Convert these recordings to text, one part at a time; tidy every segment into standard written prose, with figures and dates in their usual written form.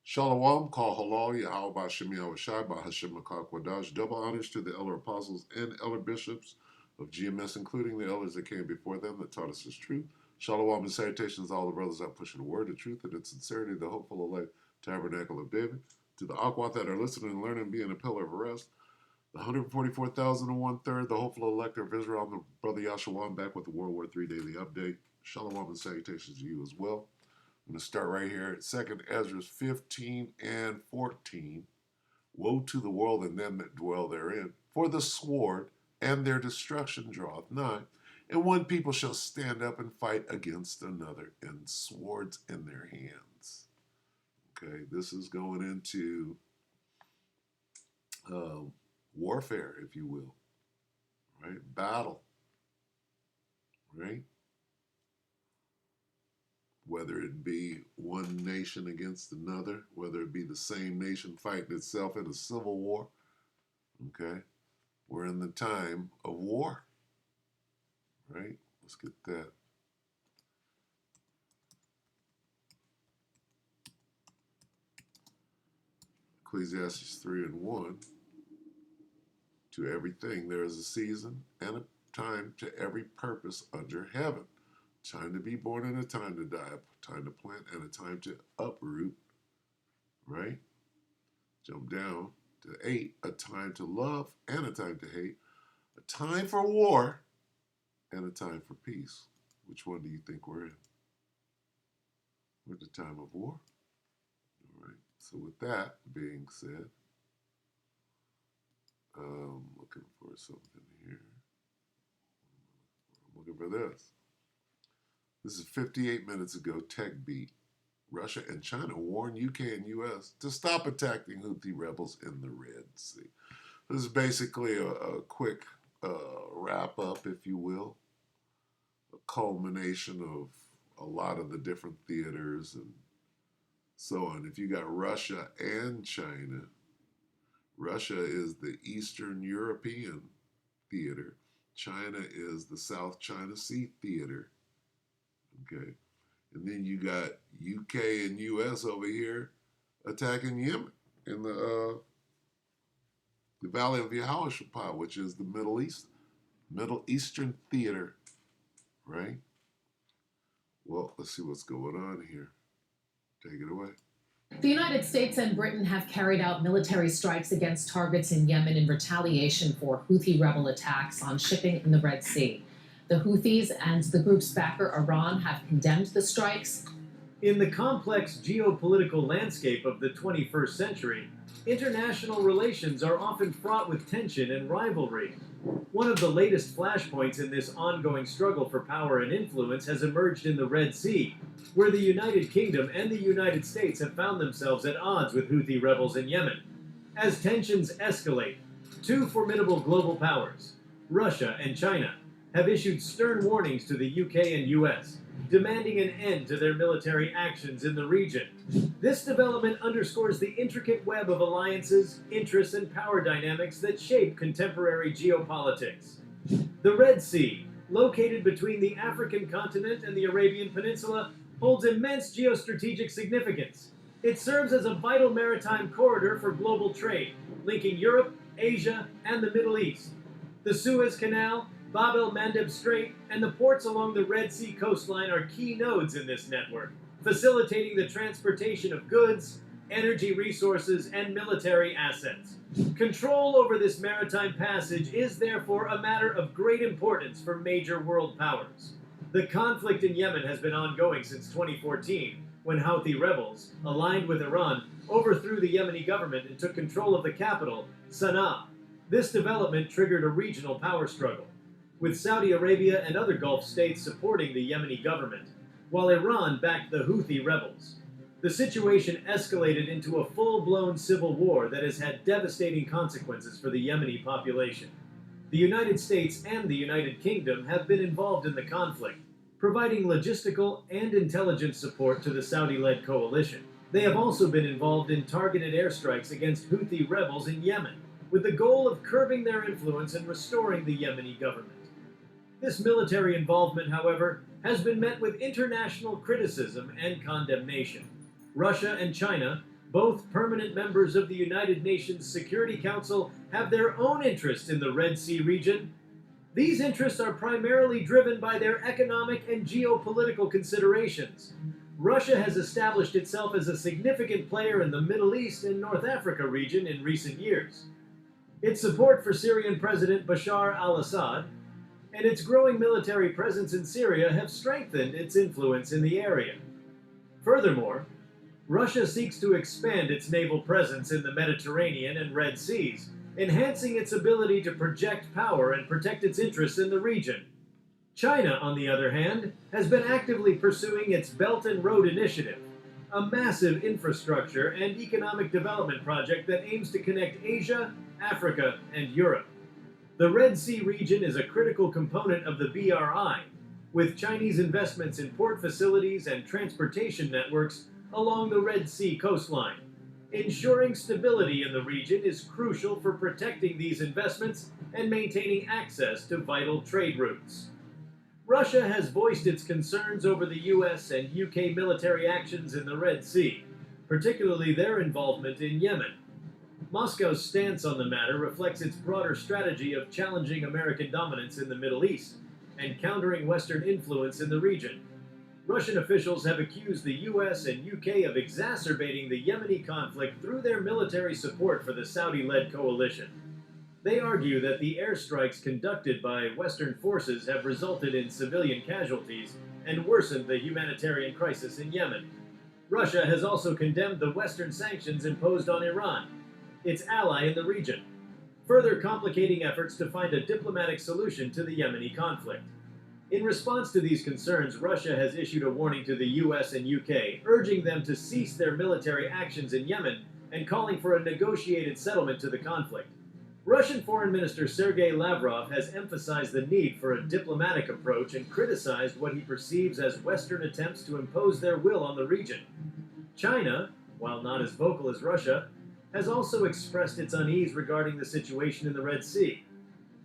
Shalom, Kal Halal, Yahweh Bashim Yahushai, Bahashim Makar Kwadash. Double honors to the elder apostles and elder bishops of GMS, including the elders that came before them that taught us His truth. Shalom and salutations to all the brothers out pushing the word, the truth, and in sincerity, the hopeful elect tabernacle of David. To the Akwat that are listening and learning, being a pillar of rest. The 144,001 third, the hopeful elect of Israel, and the brother Yahshua back with the World War III Daily Update. Shalom and salutations to you as well. I'm going to start right here at 2nd Ezra 15 and 14. Woe to the world and them that dwell therein, for the sword and their destruction draweth nigh, and one people shall stand up and fight against another, and swords in their hands. Okay, this is going into warfare, if you will, right? Battle, right? Whether it be one nation against another, whether it be the same nation fighting itself in a civil war, okay? We're in the time of war, right? Let's get that. Ecclesiastes 3 and 1. To everything there is a season and a time to every purpose under heaven. Time to be born and a time to die, a time to plant and a time to uproot, right? Jump down to 8, a time to love and a time to hate, a time for war and a time for peace. Which one do you think we're in? We're at the time of war. All right. So with that being said, looking for something here. I'm looking for this. This is 58 minutes ago, Tech Beat. Russia and China warn UK and US to stop attacking Houthi rebels in the Red Sea. This is basically a quick wrap up, if you will, a culmination of a lot of the different theaters and so on. If you got Russia and China, Russia is the Eastern European theater. China is the South China Sea theater. Okay. And then you got UK and US over here attacking Yemen in the Valley of Yehoshaphat, which is the Middle Eastern theater, right? Well, let's see what's going on here. Take it away. The United States and Britain have carried out military strikes against targets in Yemen in retaliation for Houthi rebel attacks on shipping in the Red Sea. The Houthis and the group's backer Iran have condemned the strikes. In the complex geopolitical landscape of the 21st century, international relations are often fraught with tension and rivalry. One of the latest flashpoints in this ongoing struggle for power and influence has emerged in the Red Sea, where the United Kingdom and the United States have found themselves at odds with Houthi rebels in Yemen. As tensions escalate, two formidable global powers, Russia and China, have issued stern warnings to the UK and US, demanding an end to their military actions in the region. This development underscores the intricate web of alliances, interests, and power dynamics that shape contemporary geopolitics. The Red Sea, located between the African continent and the Arabian Peninsula, holds immense geostrategic significance. It serves as a vital maritime corridor for global trade, linking Europe, Asia, and the Middle East. The Suez Canal, Bab el-Mandeb Strait, and the ports along the Red Sea coastline are key nodes in this network, facilitating the transportation of goods, energy resources, and military assets. Control over this maritime passage is therefore a matter of great importance for major world powers. The conflict in Yemen has been ongoing since 2014, when Houthi rebels, aligned with Iran, overthrew the Yemeni government and took control of the capital, Sana'a. This development triggered a regional power struggle, with Saudi Arabia and other Gulf states supporting the Yemeni government, while Iran backed the Houthi rebels. The situation escalated into a full-blown civil war that has had devastating consequences for the Yemeni population. The United States and the United Kingdom have been involved in the conflict, providing logistical and intelligence support to the Saudi-led coalition. They have also been involved in targeted airstrikes against Houthi rebels in Yemen, with the goal of curbing their influence and restoring the Yemeni government. This military involvement, however, has been met with international criticism and condemnation. Russia and China, Both permanent members of the United Nations Security Council have their own interests in the Red Sea region. These interests are primarily driven by their economic and geopolitical considerations. Russia has established itself as a significant player in the Middle East and North Africa region in recent years. Its support for Syrian President Bashar al-Assad and its growing military presence in Syria have strengthened its influence in the area. Furthermore, Russia seeks to expand its naval presence in the Mediterranean and Red Seas, enhancing its ability to project power and protect its interests in the region. China, on the other hand, has been actively pursuing its Belt and Road Initiative, a massive infrastructure and economic development project that aims to connect Asia, Africa, and Europe. The Red Sea region is a critical component of the BRI, with Chinese investments in port facilities and transportation networks along the Red Sea coastline. Ensuring stability in the region is crucial for protecting these investments and maintaining access to vital trade routes. Russia has voiced its concerns over the US and UK military actions in the Red Sea, particularly their involvement in Yemen. Moscow's stance on the matter reflects its broader strategy of challenging American dominance in the Middle East and countering Western influence in the region. Russian officials have accused the US and UK of exacerbating the Yemeni conflict through their military support for the Saudi-led coalition. They argue that the airstrikes conducted by Western forces have resulted in civilian casualties and worsened the humanitarian crisis in Yemen. Russia has also condemned the Western sanctions imposed on Iran, its ally in the region, further complicating efforts to find a diplomatic solution to the Yemeni conflict. In response to these concerns, Russia has issued a warning to the US and UK, urging them to cease their military actions in Yemen and calling for a negotiated settlement to the conflict. Russian Foreign Minister Sergei Lavrov has emphasized the need for a diplomatic approach and criticized what he perceives as Western attempts to impose their will on the region. China, while not as vocal as Russia, has also expressed its unease regarding the situation in the Red Sea.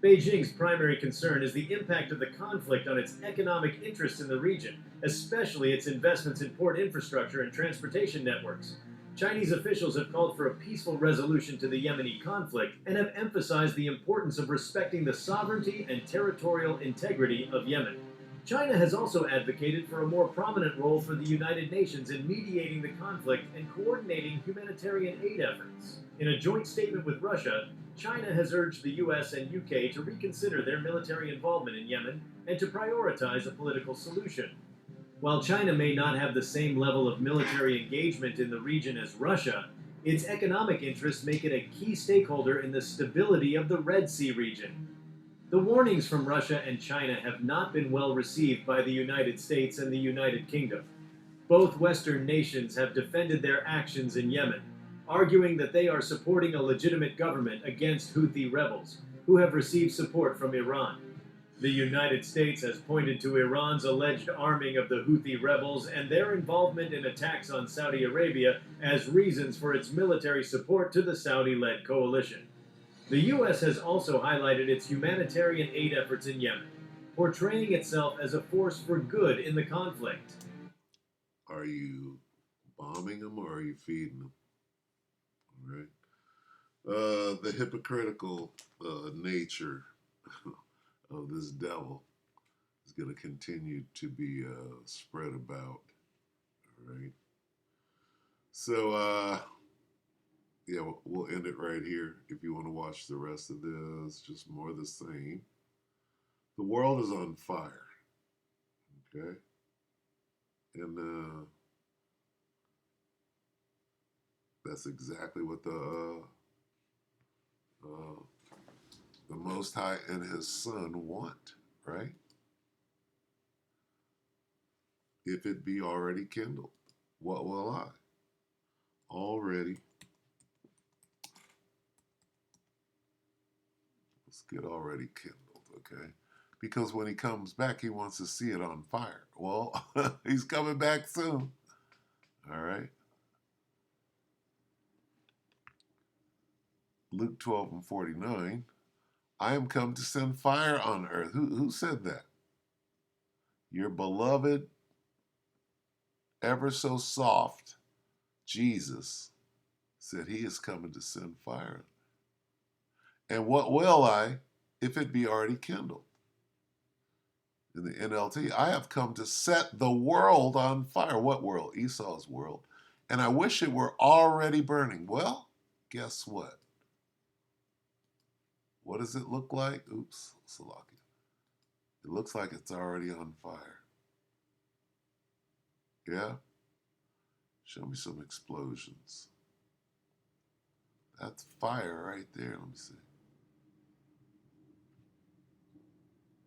Beijing's primary concern is the impact of the conflict on its economic interests in the region, especially its investments in port infrastructure and transportation networks. Chinese officials have called for a peaceful resolution to the Yemeni conflict and have emphasized the importance of respecting the sovereignty and territorial integrity of Yemen. China has also advocated for a more prominent role for the United Nations in mediating the conflict and coordinating humanitarian aid efforts. In a joint statement with Russia, China has urged the US and UK to reconsider their military involvement in Yemen and to prioritize a political solution. While China may not have the same level of military engagement in the region as Russia, its economic interests make it a key stakeholder in the stability of the Red Sea region. The warnings from Russia and China have not been well received by the United States and the United Kingdom. Both Western nations have defended their actions in Yemen, arguing that they are supporting a legitimate government against Houthi rebels, who have received support from Iran. The United States has pointed to Iran's alleged arming of the Houthi rebels and their involvement in attacks on Saudi Arabia as reasons for its military support to the Saudi-led coalition. The U.S. has also highlighted its humanitarian aid efforts in Yemen, portraying itself as a force for good in the conflict. Are you bombing them or are you feeding them? All right. The hypocritical nature of this devil is going to continue to be spread about. All right. So, yeah, we'll end it right here. If you want to watch the rest of this, just more of the same. The world is on fire. Okay. And that's exactly what the Most High and His Son want, right? If it be already kindled, what will I? Already. Let's get already kindled, okay? Because when He comes back, He wants to see it on fire. Well, He's coming back soon. All right. Luke 12:49. I am come to send fire on earth. Who said that? Your beloved, ever so soft, Jesus, said he is coming to send fire. And what will I if it be already kindled? In the NLT, I have come to set the world on fire. What world? Esau's world. And I wish it were already burning. Well, guess what? What does it look like? Oops, Salakia. It looks like it's already on fire. Yeah? Show me some explosions. That's fire right there. Let me see.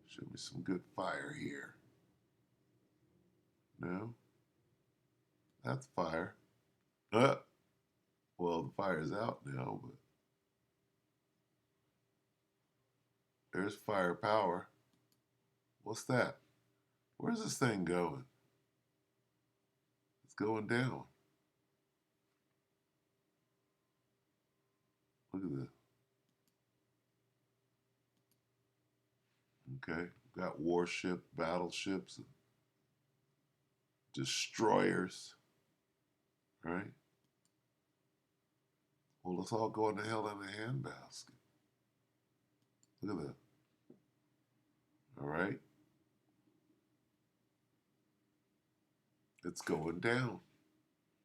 Show me some good fire here. No? That's fire. Well, the fire's out now, but there's firepower. What's that? Where's this thing going? It's going down. Look at this. Okay, we've got warship, battleships, and destroyers, right? Well, let's all go into hell in a handbasket. Look at that. All right. It's going down.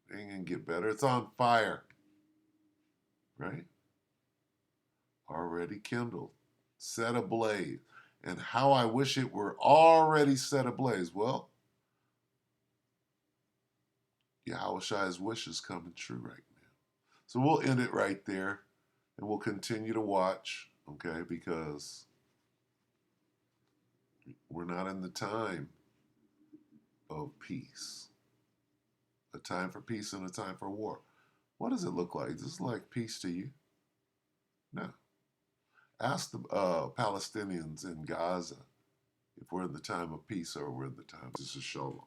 It ain't gonna get better. It's on fire. Right? Already kindled. Set ablaze. And how I wish it were already set ablaze. Well, Yahweh's wish is coming true right now. So we'll end it right there. And we'll continue to watch, okay, because we're not in the time of peace. A time for peace and a time for war. What does it look like? Does this look like peace to you? No. Ask the Palestinians in Gaza if we're in the time of peace or we're in the time. This is Shalom.